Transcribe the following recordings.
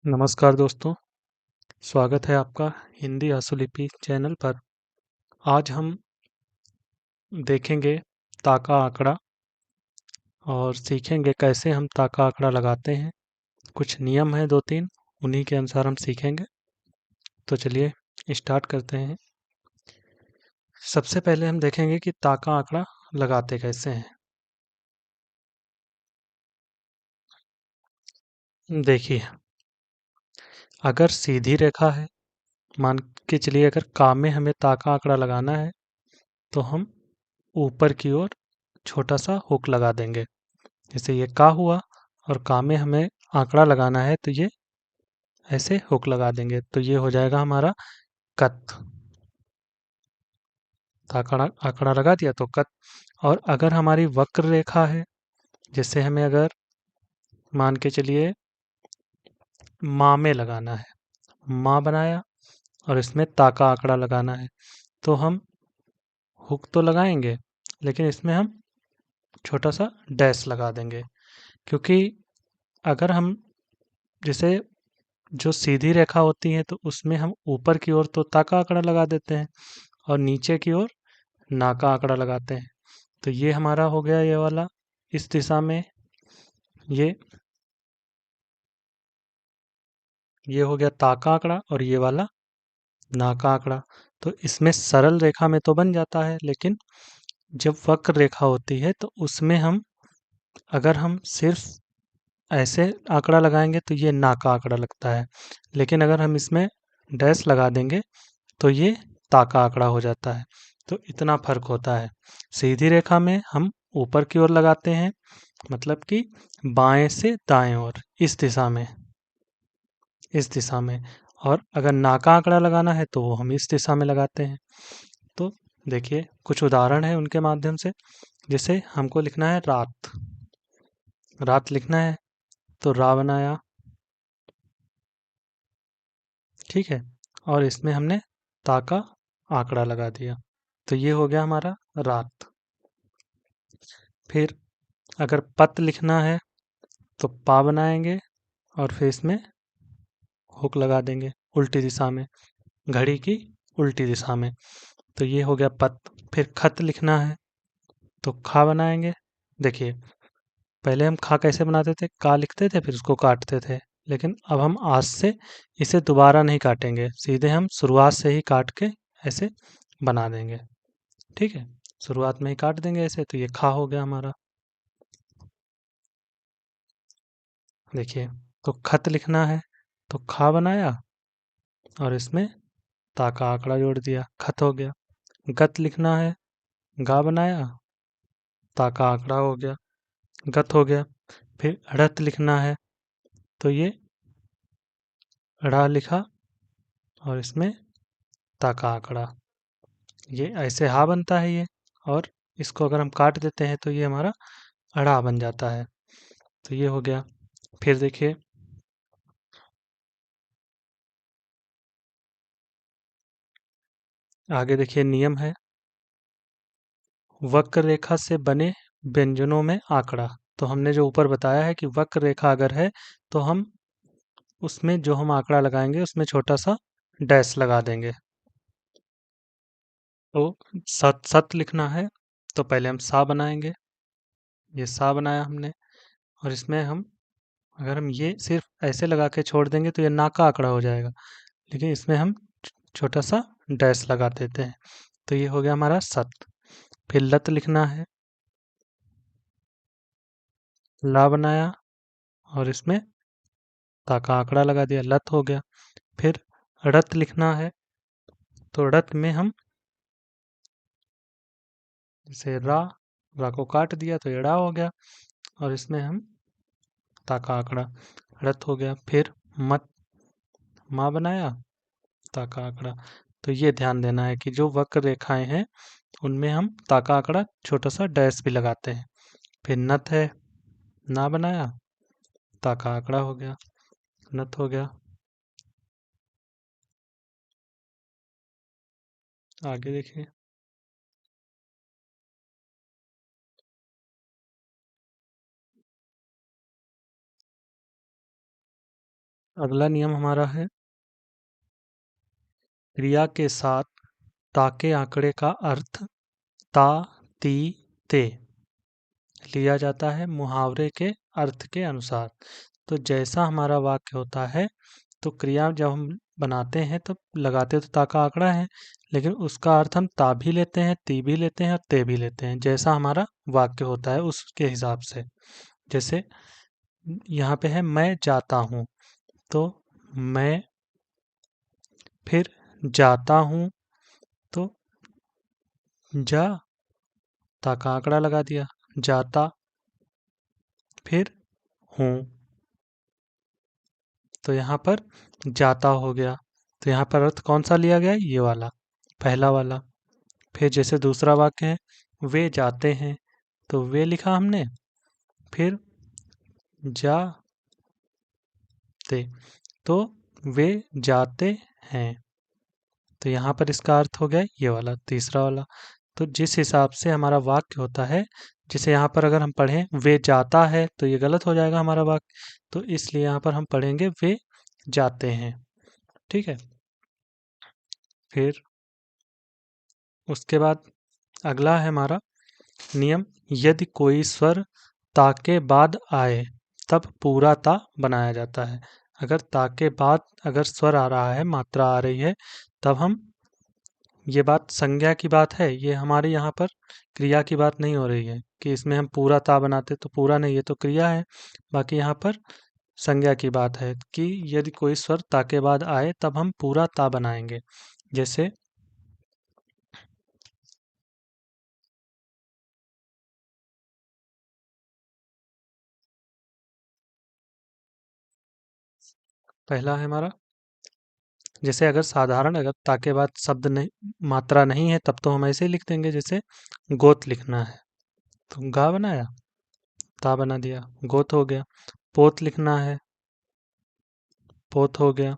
नमस्कार दोस्तों, स्वागत है आपका हिंदी आशुलिपि चैनल पर। आज हम देखेंगे ताका आँकड़ा और सीखेंगे कैसे हम ताका आँकड़ा लगाते हैं। कुछ नियम हैं 2-3, उन्हीं के अनुसार हम सीखेंगे। तो चलिए स्टार्ट करते हैं। सबसे पहले हम देखेंगे कि ताका आँकड़ा लगाते कैसे हैं। देखिए, अगर सीधी रेखा है, मान के चलिए अगर का में हमें ताका आँकड़ा लगाना है, तो हम ऊपर की ओर छोटा सा हुक लगा देंगे। जैसे ये का हुआ और का में हमें आंकड़ा लगाना है तो ये ऐसे हुक लगा देंगे, तो ये हो जाएगा हमारा कत। तो आंकड़ा आंकड़ा लगा दिया तो कत। और अगर हमारी वक्र रेखा है, जैसे हमें अगर मान के चलिए माँ में लगाना है, माँ बनाया और इसमें ताका आंकड़ा लगाना है, तो हम हुक तो लगाएंगे लेकिन इसमें हम छोटा सा डैश लगा देंगे। क्योंकि अगर हम जैसे जो सीधी रेखा होती है तो उसमें हम ऊपर की ओर तो ताका आंकड़ा लगा देते हैं और नीचे की ओर ना का आंकड़ा लगाते हैं। तो ये हमारा हो गया ये वाला इस दिशा में, ये ये हो गया ता का आंकड़ा और ये वाला ना का आंकड़ा। तो इसमें सरल रेखा में तो बन जाता है, लेकिन जब वक्र रेखा होती है तो उसमें हम अगर हम सिर्फ ऐसे आंकड़ा लगाएंगे तो ये ना का आंकड़ा लगता है, लेकिन अगर हम इसमें डैश लगा देंगे तो ये ता का आंकड़ा हो जाता है। तो इतना फर्क होता है। सीधी रेखा में हम ऊपर की ओर लगाते हैं, मतलब कि बाएं से दाएं ओर, इस दिशा में। और अगर नाका आंकड़ा लगाना है तो वो हम इस दिशा में लगाते हैं। तो देखिए कुछ उदाहरण है उनके माध्यम से। जैसे हमको लिखना है रात, रात लिखना है तो रा बनाया, ठीक है, और इसमें हमने ता का आंकड़ा लगा दिया, तो ये हो गया हमारा रात। फिर अगर पत लिखना है तो पा बनाएंगे और फिर इसमें हुक लगा देंगे उल्टी दिशा में, घड़ी की उल्टी दिशा में, तो ये हो गया पत। फिर खत लिखना है तो खा बनाएंगे। देखिए पहले हम खा कैसे बनाते थे, का लिखते थे फिर उसको काटते थे, लेकिन अब हम आज से इसे दोबारा नहीं काटेंगे, सीधे हम शुरुआत से ही काट के ऐसे बना देंगे। ठीक है, शुरुआत में ही काट देंगे ऐसे, तो ये खा हो गया हमारा। देखिए, तो खत लिखना है तो खा बनाया और इसमें ता का आंकड़ा जोड़ दिया, खत हो गया। गत लिखना है, गा बनाया, ता का आंकड़ा हो गया, गत हो गया। फिर अड़त लिखना है तो ये ड़ा लिखा और इसमें ता का आंकड़ा, ये ऐसे हा बनता है ये। और इसको अगर हम काट देते हैं तो ये हमारा अड़ा बन जाता है, तो ये हो गया। फिर देखिए आगे, देखिए नियम है वक्र रेखा से बने व्यंजनों में आंकड़ा। तो हमने जो ऊपर बताया है कि वक्र रेखा अगर है तो हम उसमें जो हम आंकड़ा लगाएंगे उसमें छोटा सा डैश लगा देंगे। तो सत सत लिखना है तो पहले हम सा बनाएंगे, ये सा बनाया हमने, और इसमें हम अगर हम ये सिर्फ ऐसे लगा के छोड़ देंगे तो ये ना का आंकड़ा हो जाएगा, लेकिन इसमें हम छोटा सा डैश लगा देते हैं, तो ये हो गया हमारा सत। फिर लत लिखना है, ला बनाया और इसमें ता का आंकड़ा लगा दिया, लत हो गया। फिर ड़त लिखना है तो ड़त में हम जैसे रा को काट दिया तो ये ड़ा हो गया, और इसमें हम ता का आंकड़ा, ड़त हो गया। फिर मत मा बनाया, ता का आंकड़ा। तो ये ध्यान देना है कि जो वक्र रेखाएं हैं उनमें हम ता का आंकड़ा छोटा सा डैश भी लगाते हैं। फिर नत है, ना बनाया, ता का आंकड़ा हो गया, नत हो गया। आगे देखिए, अगला नियम हमारा है, क्रिया के साथ ता के आंकड़े का अर्थ ता, ती, ते लिया जाता है मुहावरे के अर्थ के अनुसार। तो जैसा हमारा वाक्य होता है, तो क्रिया जब हम बनाते हैं तो लगाते तो ता का आंकड़ा है, लेकिन उसका अर्थ हम ता भी लेते हैं, ती भी लेते हैं और ते भी लेते हैं, जैसा हमारा वाक्य होता है उसके हिसाब से। जैसे यहाँ पे है मैं जाता हूँ, तो मैं फिर जाता हूँ, तो जा ता का आंकड़ा लगा दिया, जाता फिर हूँ, तो यहाँ पर जाता हो गया। तो यहाँ पर अर्थ कौन सा लिया गया है? ये वाला, पहला वाला। फिर जैसे दूसरा वाक्य है, वे जाते हैं, तो वे लिखा हमने, फिर जाते, तो वे जाते हैं, तो यहाँ पर इसका अर्थ हो गया ये वाला, तीसरा वाला। तो जिस हिसाब से हमारा वाक्य होता है, जैसे यहाँ पर अगर हम पढ़ें वे जाता है, तो ये गलत हो जाएगा हमारा वाक्य, तो इसलिए यहाँ पर हम पढ़ेंगे वे जाते हैं। ठीक है। फिर उसके बाद अगला है हमारा नियम, यदि कोई स्वर ता के बाद आए तब पूरा ता बनाया जाता है। अगर ता के बाद अगर स्वर आ रहा है, मात्रा आ रही है, तब हम, ये बात संज्ञा की बात है, ये हमारे यहाँ पर क्रिया की बात नहीं हो रही है कि इसमें हम पूरा ता बनाते, तो पूरा नहीं, ये तो क्रिया है। बाकी यहाँ पर संज्ञा की बात है कि यदि कोई स्वर ता के बाद आए तब हम पूरा ता बनाएंगे। जैसे पहला है हमारा, जैसे अगर साधारण अगर ता के बाद शब्द नहीं, मात्रा नहीं है, तब तो हम ऐसे ही लिख देंगे, जैसे गोत लिखना है, तो गा बनाया, ता बना दिया, गोत हो गया। पोत लिखना है, पोत हो गया।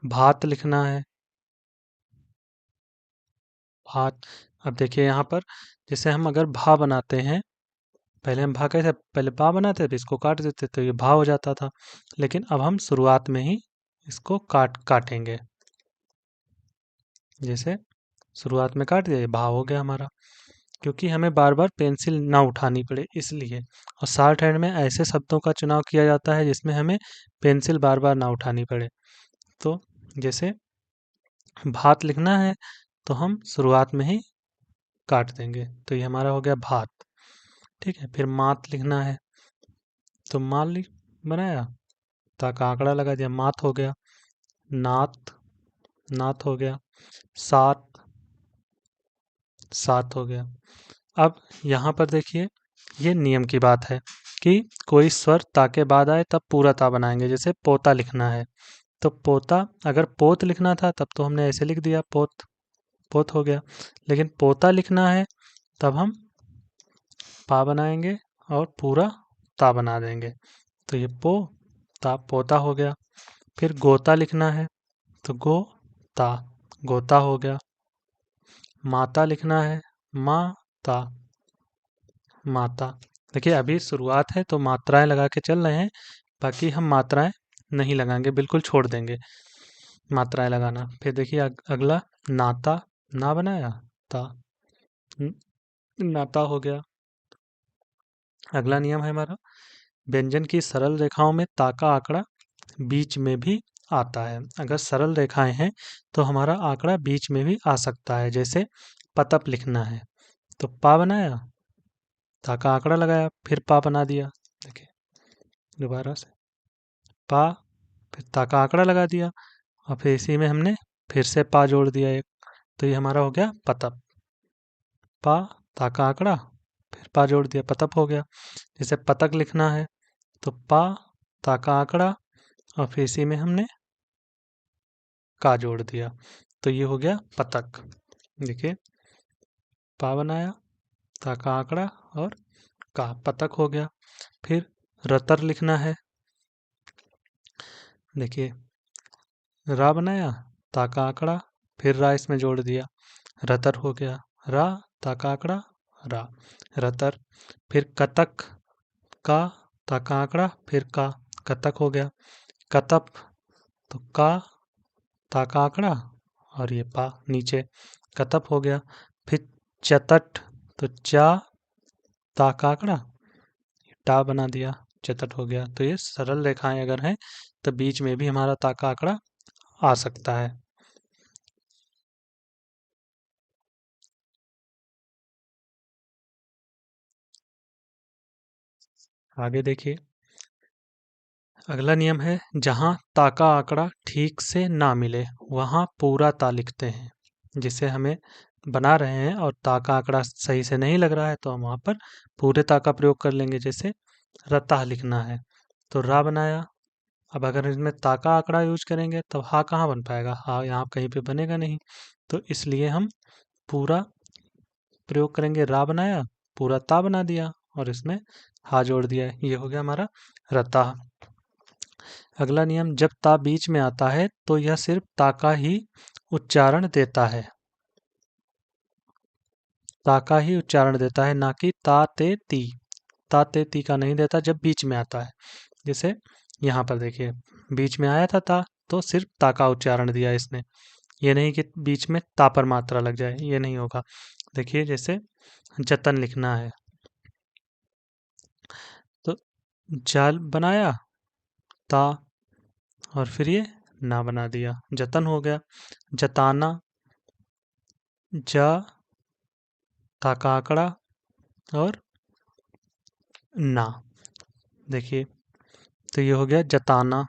भात लिखना है, भात। अब देखिए यहाँ पर, जैसे हम अगर भा बनाते हैं, पहले हम भा कैसे, पहले बा बनाते थे, इसको काट देते तो ये भा हो जाता था, लेकिन अब हम शुरुआत में ही इसको काटेंगे, जैसे शुरुआत में काट दिया, ये भा हो गया हमारा, क्योंकि हमें बार बार पेंसिल ना उठानी पड़े इसलिए। और शॉर्ट हैंड में ऐसे शब्दों का चुनाव किया जाता है जिसमें हमें पेंसिल बार बार ना उठानी पड़े। तो जैसे भात लिखना है, तो हम शुरुआत में ही काट देंगे, तो ये हमारा हो गया भात। ठीक है। फिर मात लिखना है, तो माल बनाया, ताका आंकड़ा लगा दिया, मात हो गया। नात, नात हो गया। सात, सात हो गया। अब यहाँ पर देखिए, ये नियम की बात है कि कोई स्वर ता के बाद आए तब पूरा ता बनाएंगे। जैसे पोता लिखना है, तो पोता, अगर पोत लिखना था तब तो हमने ऐसे लिख दिया, पोत, पोत हो गया। लेकिन पोता लिखना है, तब हम पा बनाएंगे और पूरा ता बना देंगे, तो ये पो ता, पोता हो गया। फिर गोता लिखना है, तो गो ता, गोता हो गया। माता लिखना है, माता, माता। देखिए अभी शुरुआत है तो मात्राएं लगा के चल रहे हैं, बाकी हम मात्राएं नहीं लगाएंगे, बिल्कुल छोड़ देंगे मात्राएं लगाना। फिर देखिए अगला नाता, ना बनाया, ता, नाता हो गया। अगला नियम है हमारा, व्यंजन की सरल रेखाओं में ता का आंकड़ा बीच में भी आता है। अगर सरल रेखाएं हैं तो हमारा आंकड़ा बीच में भी आ सकता है। जैसे पतप लिखना है, तो पा बनाया, ता का आंकड़ा लगाया, फिर पा बना दिया। देखिए दोबारा से पा, फिर ता का आंकड़ा लगा दिया, और फिर इसी में हमने फिर से पा जोड़ दिया एक, तो ये हमारा हो गया पतप। पा, ता का आंकड़ा, फिर पा जोड़ दिया, पतप हो गया। जैसे पतक लिखना है, तो पा, ता का आंकड़ा, और फिर इसी में हमने का जोड़ दिया, तो ये हो गया पतक। देखिए पा बनाया, ता का आंकड़ा और का, पतक हो गया। फिर रतर लिखना है, देखिए रा बनाया, ता का आंकड़ा, फिर रा इसमें जोड़ दिया, रतर हो गया। रा, ता का आंकड़ा, रा, रतर। फिर कतक, का, ता का आंकड़ा, फिर का, कतक हो गया। कतप, तो का, ता का आंकड़ा, और ये पा नीचे कतप हो गया। फिर चतट, तो चा, ता का आंकड़ा, टा बना दिया, चतट हो गया। तो ये सरल रेखाएं अगर हैं तो बीच में भी हमारा ता का आंकड़ा आ सकता है। आगे देखिए, अगला नियम है, जहां ता का आंकड़ा ठीक से ना मिले वहां पूरा ता लिखते हैं। जिसे हमें बना रहे हैं और ता का आंकड़ा सही से नहीं लग रहा है तो हम वहां पर पूरे ता का प्रयोग कर लेंगे। जैसे रता लिखना है तो रा बनाया। अब अगर इसमें ता का आंकड़ा यूज करेंगे तो हा कहाँ बन पाएगा, हा यहाँ कहीं पे बनेगा नहीं। तो इसलिए हम पूरा प्रयोग करेंगे, रा बनाया, पूरा ता बना दिया और इसमें हा जोड़ दिया। ये हो गया हमारा रता। अगला नियम, जब ता बीच में आता है तो यह सिर्फ ता का ही उच्चारण देता है। ता का ही उच्चारण देता है, ना कि ता ते ती। ता ते ती का नहीं देता जब बीच में आता है। जैसे यहाँ पर देखिए, बीच में आया था ता, तो सिर्फ ता का उच्चारण दिया इसने। ये नहीं कि बीच में ता पर मात्रा लग जाए, ये नहीं होगा। देखिए जैसे जतन लिखना है तो जाल बनाया, ता, और फिर ये ना बना दिया, जतन हो गया। जताना, ज, ता का आंकड़ा और ना। देखिए, तो ये हो गया जताना।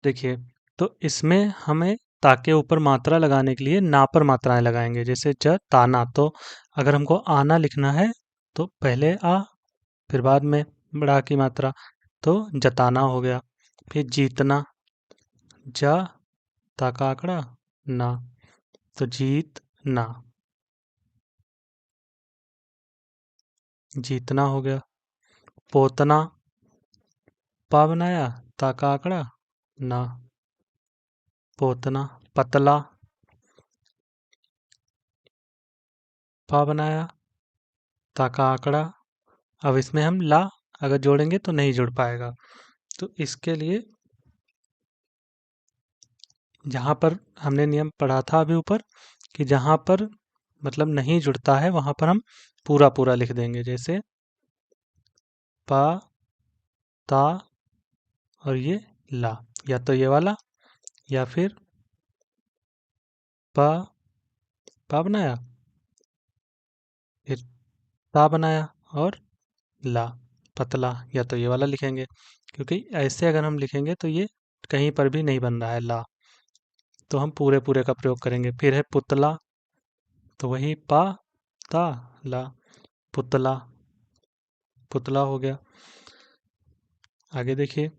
देखिए, तो इसमें हमें ता के ऊपर मात्रा लगाने के लिए ना पर मात्राएं लगाएंगे। जैसे ज ताना, तो अगर हमको आना लिखना है तो पहले आ, फिर बाद में बड़ा की मात्रा, तो जताना हो गया। फिर जीतना, जा, ता का आंकड़ा, ना, तो जीत ना, जीतना हो गया। पोतना, पा बनाया, ता का आंकड़ा, ना, पोतना। पतला, पा बनाया, ता का आंकड़ा। अब इसमें हम ला अगर जोड़ेंगे तो नहीं जुड़ पाएगा। तो इसके लिए जहाँ पर हमने नियम पढ़ा था अभी ऊपर कि जहाँ पर मतलब नहीं जुड़ता है वहाँ पर हम पूरा पूरा लिख देंगे। जैसे पा, ता और ये ला, या तो ये वाला, या फिर पा, पा बनाया, फिर ता बनाया और ला, पतला, या तो ये वाला लिखेंगे। क्योंकि ऐसे अगर हम लिखेंगे तो ये कहीं पर भी नहीं बन रहा है ला, तो हम पूरे पूरे का प्रयोग करेंगे। फिर है पुतला, तो वही पा, ता, ला, पुतला, पुतला हो गया। आगे देखिए,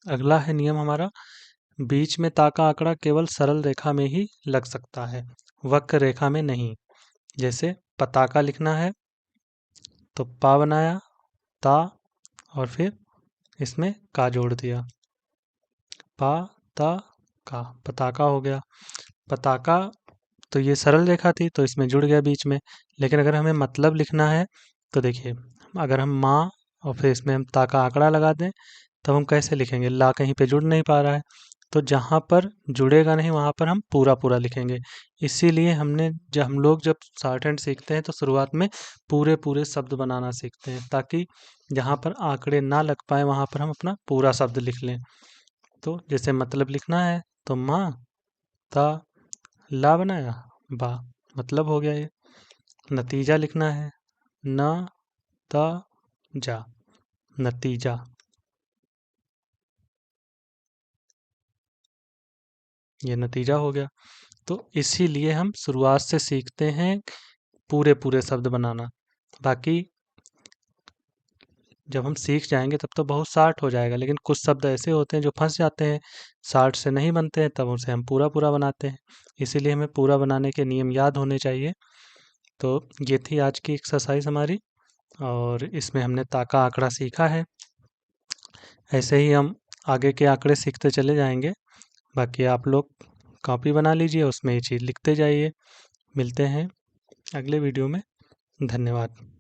अगला है नियम हमारा, बीच में ता का आंकड़ा केवल सरल रेखा में ही लग सकता है, वक्र रेखा में नहीं। जैसे पताका लिखना है तो पा बनाया, ता, और फिर इसमें का जोड़ दिया, पा, ता, का, पताका हो गया। पताका, तो ये सरल रेखा थी तो इसमें जुड़ गया बीच में। लेकिन अगर हमें मतलब लिखना है तो देखिए, अगर हम माँ और फिर इसमें हम ता का आंकड़ा लगा दें तब हम कैसे लिखेंगे, ला कहीं पे जुड़ नहीं पा रहा है। तो जहाँ पर जुड़ेगा नहीं वहाँ पर हम पूरा पूरा लिखेंगे। इसीलिए हमने जब हम लोग जब शॉर्ट हैंड सीखते हैं तो शुरुआत में पूरे पूरे शब्द बनाना सीखते हैं, ताकि जहाँ पर आंकड़े ना लग पाए वहाँ पर हम अपना पूरा शब्द लिख लें। तो जैसे मतलब लिखना है तो माँ, ता, ला बनाया, बा, मतलब हो गया ये। नतीजा लिखना है, न, त, जा, नतीजा, ये नतीजा हो गया। तो इसीलिए हम शुरुआत से सीखते हैं पूरे पूरे शब्द बनाना। बाकी जब हम सीख जाएंगे तब तो बहुत शार्ट हो जाएगा, लेकिन कुछ शब्द ऐसे होते हैं जो फंस जाते हैं, शार्ट से नहीं बनते हैं, तब उसे हम पूरा पूरा बनाते हैं। इसीलिए हमें पूरा बनाने के नियम याद होने चाहिए। तो ये थी आज की एक्सरसाइज हमारी, और इसमें हमने ता का आंकड़ा सीखा है। ऐसे ही हम आगे के आंकड़े सीखते चले जाएंगे। बाकी आप लोग कॉपी बना लीजिए, उसमें ये चीज़ लिखते जाइए। मिलते हैं अगले वीडियो में। धन्यवाद।